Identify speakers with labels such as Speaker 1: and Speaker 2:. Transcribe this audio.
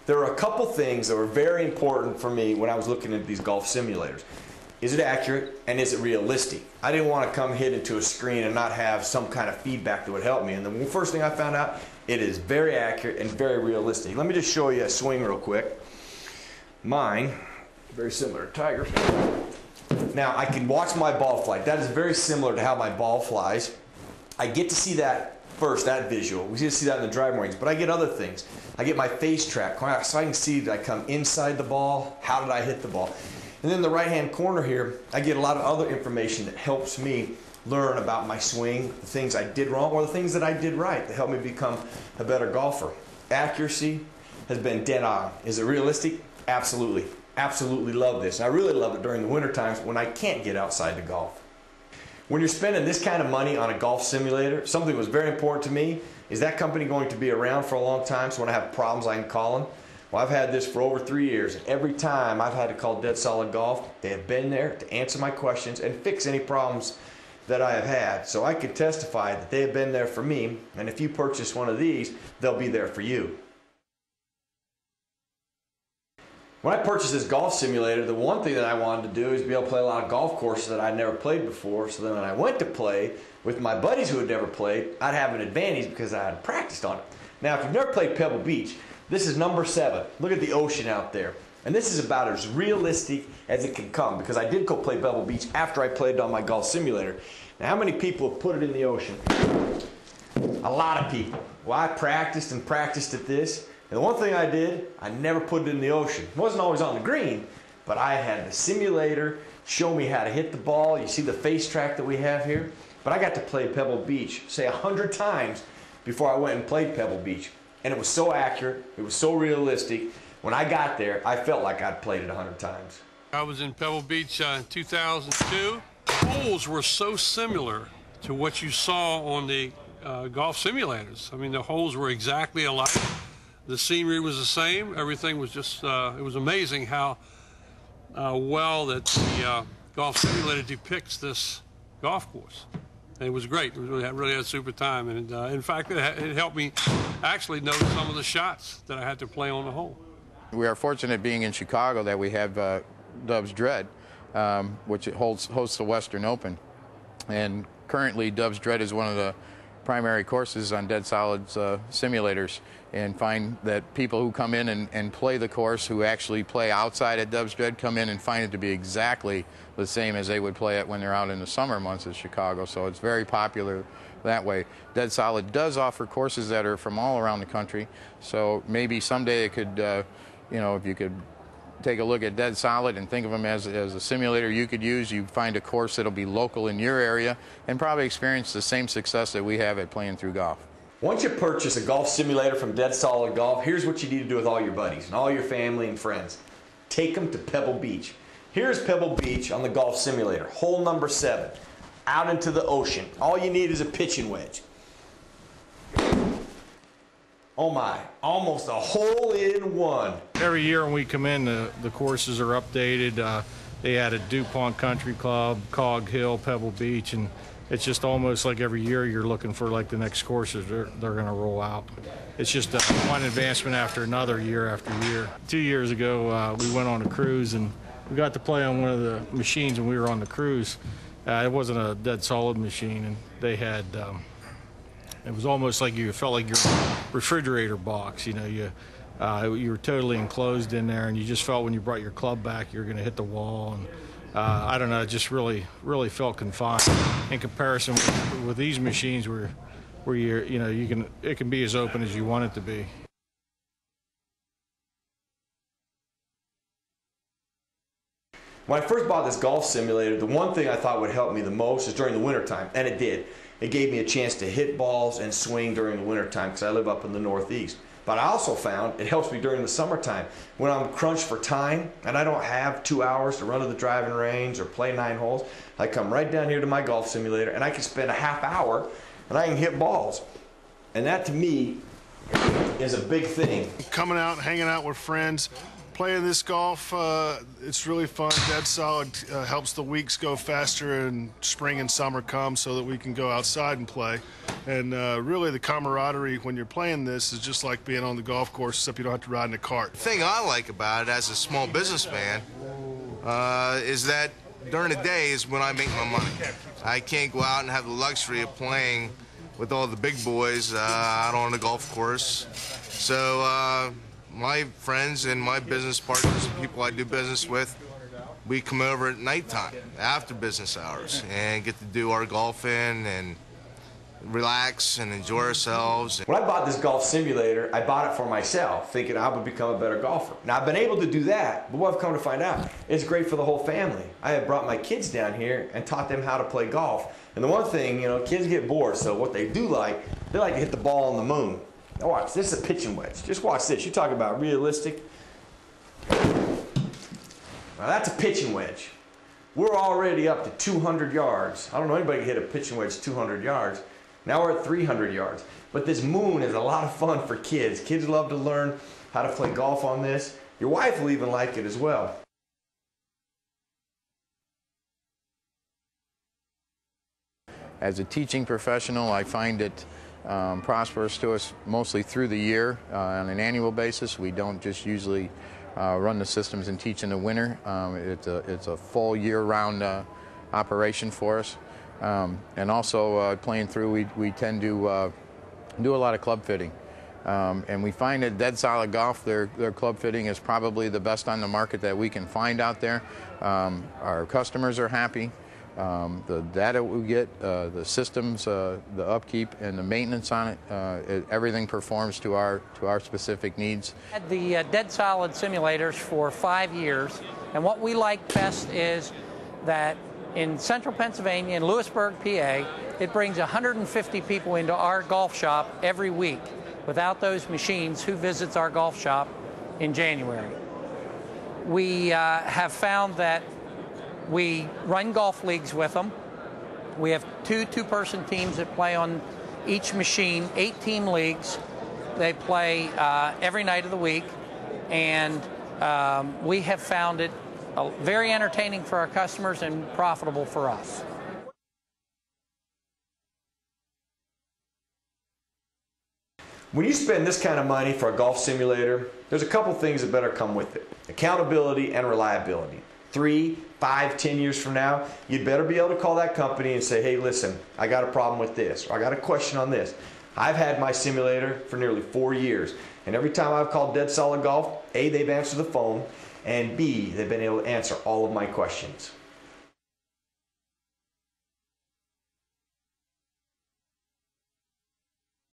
Speaker 1: There are a couple things that were very important for me when I was looking at these golf simulators. Is it accurate and is it realistic? I didn't want to come hit into a screen and not have some kind of feedback that would help me. And the first thing I found out, it is very accurate and very realistic. Let me just show you a swing real quick. Mine, very similar to Tiger's. Now I can watch my ball fly. That is very similar to how my ball flies. I get to see that first, that visual. We get to see that in the driving range, but I get other things. I get my face track, so I can see did I come inside the ball, how did I hit the ball. And then in the right-hand corner here, I get a lot of other information that helps me learn about my swing, the things I did wrong or the things that I did right that help me become a better golfer. Accuracy has been dead on. Is it realistic? Absolutely. Absolutely love this. And I really love it during the winter times when I can't get outside to golf. When you're spending this kind of money on a golf simulator, something that was very important to me is that company going to be around for a long time, so when I have problems I can call them. Well, I've had this for over 3 years, and every time I've had to call Dead Solid Golf, they have been there to answer my questions and fix any problems that I have had. So I can testify that they have been there for me, and if you purchase one of these, they'll be there for you. When I purchased this golf simulator, the one thing that I wanted to do is be able to play a lot of golf courses that I'd never played before, so then when I went to play with my buddies who had never played, I'd have an advantage because I had practiced on it. Now, if you've never played Pebble Beach, this is number 7. Look at the ocean out there. And this is about as realistic as it can come because I did go play Pebble Beach after I played on my golf simulator. Now, how many people have put it in the ocean? A lot of people. Well, I practiced and practiced at this. And the one thing I did, I never put it in the ocean. It wasn't always on the green, but I had the simulator show me how to hit the ball. You see the face track that we have here? But I got to play Pebble Beach, say 100 times before I went and played Pebble Beach. And it was so accurate, it was so realistic. When I got there, I felt like I'd played it 100 times.
Speaker 2: I was in Pebble Beach in 2002. The holes were so similar to what you saw on the golf simulators. I mean, the holes were exactly alike. The scenery was the same. Everything was just, it was amazing how well that the golf simulator depicts this golf course. It was great. It was really had a super time. And in fact, it helped me actually know some of the shots that I had to play on the hole.
Speaker 3: We are fortunate being in Chicago that we have Dove's Dread, which hosts the Western Open. And currently, Dove's Dread is one of the primary courses on Dead Solid's simulators, and find that people who come in and play the course, who actually play outside at Dove's Dread, come in and find it to be exactly the same as they would play it when they're out in the summer months of Chicago. So it's very popular that way. Dead Solid does offer courses that are from all around the country, so maybe someday it could, you know, if you could take a look at Dead Solid and think of them as a simulator you could use, you find a course that'll be local in your area and probably experience the same success that we have at playing through golf.
Speaker 1: Once you purchase a golf simulator from Dead Solid Golf, here's what you need to do with all your buddies and all your family and friends. Take them to Pebble Beach. Here's Pebble Beach on the golf simulator, hole number 7, out into the ocean. All you need is a pitching wedge. Oh my, almost a hole in one.
Speaker 4: Every year when we come in, the courses are updated. They added DuPont Country Club, Cog Hill, Pebble Beach, and it's just almost like every year you're looking for like the next courses they're going to roll out. It's just one advancement after another, year after year. 2 years ago, we went on a cruise and we got to play on one of the machines when we were on the cruise. It wasn't a Dead Solid machine, and they had, it was almost like you felt like you're in a refrigerator box. You know, you were totally enclosed in there, and you just felt when you brought your club back, you're going to hit the wall. And I don't know, it just really felt confined in comparison with these machines where you're, you know, it can be as open as you want it to be.
Speaker 1: When I first bought this golf simulator, the one thing I thought would help me the most is during the wintertime, and it did. It gave me a chance to hit balls and swing during the wintertime because I live up in the Northeast. But I also found it helps me during the summertime when I'm crunched for time and I don't have 2 hours to run to the driving range or play 9 holes. I come right down here to my golf simulator and I can spend a half hour and I can hit balls. And that to me is a big thing.
Speaker 5: Coming out, hanging out with friends, playing this golf, it's really fun. Dead Solid helps the weeks go faster and spring and summer come so that we can go outside and play. And really the camaraderie when you're playing this is just like being on the golf course, except you don't have to ride in a cart.
Speaker 6: The thing I like about it as a small businessman is that during the day is when I make my money. I can't go out and have the luxury of playing with all the big boys out on the golf course. So my friends and my business partners and people I do business with, we come over at nighttime after business hours and get to do our golfing and relax and enjoy ourselves.
Speaker 1: When I bought this golf simulator, I bought it for myself, thinking I would become a better golfer. Now, I've been able to do that, but what I've come to find out, it's great for the whole family. I have brought my kids down here and taught them how to play golf. And the one thing, you know, kids get bored, so what they do like, they like to hit the ball on the moon. Now watch, this is a pitching wedge. Just watch this. You talk about realistic. Now that's a pitching wedge. We're already up to 200 yards. I don't know anybody can hit a pitching wedge 200 yards. Now we're at 300 yards. But this moon is a lot of fun for kids. Kids love to learn how to play golf on this. Your wife will even like it as well.
Speaker 3: As a teaching professional, I find it prosperous to us mostly through the year on an annual basis. We don't just usually run the systems and teach in the winter. It's a full year-round operation for us. And also playing through, we tend to do a lot of club fitting. And we find that Dead Solid Golf, their club fitting is probably the best on the market that we can find out there. Our customers are happy. The data we get, the systems, the upkeep, and the maintenance on it, everything performs to our specific needs.
Speaker 7: Had the Dead Solid simulators for 5 years, and what we like best is that in central Pennsylvania, in Lewisburg, PA, it brings 150 people into our golf shop every week. Without those machines, who visits our golf shop in January? We have found that we run golf leagues with them. We have two-person teams that play on each machine, 8-team leagues. They play every night of the week, and we have found it very entertaining for our customers and profitable for us.
Speaker 1: When you spend this kind of money for a golf simulator, there's a couple things that better come with it. Accountability and reliability. 3, 5, 10 years from now, you'd better be able to call that company and say, hey, listen, I got a problem with this, or I got a question on this. I've had my simulator for nearly 4 years, and every time I've called Dead Solid Golf, A, they've answered the phone, and B, they've been able to answer all of my questions.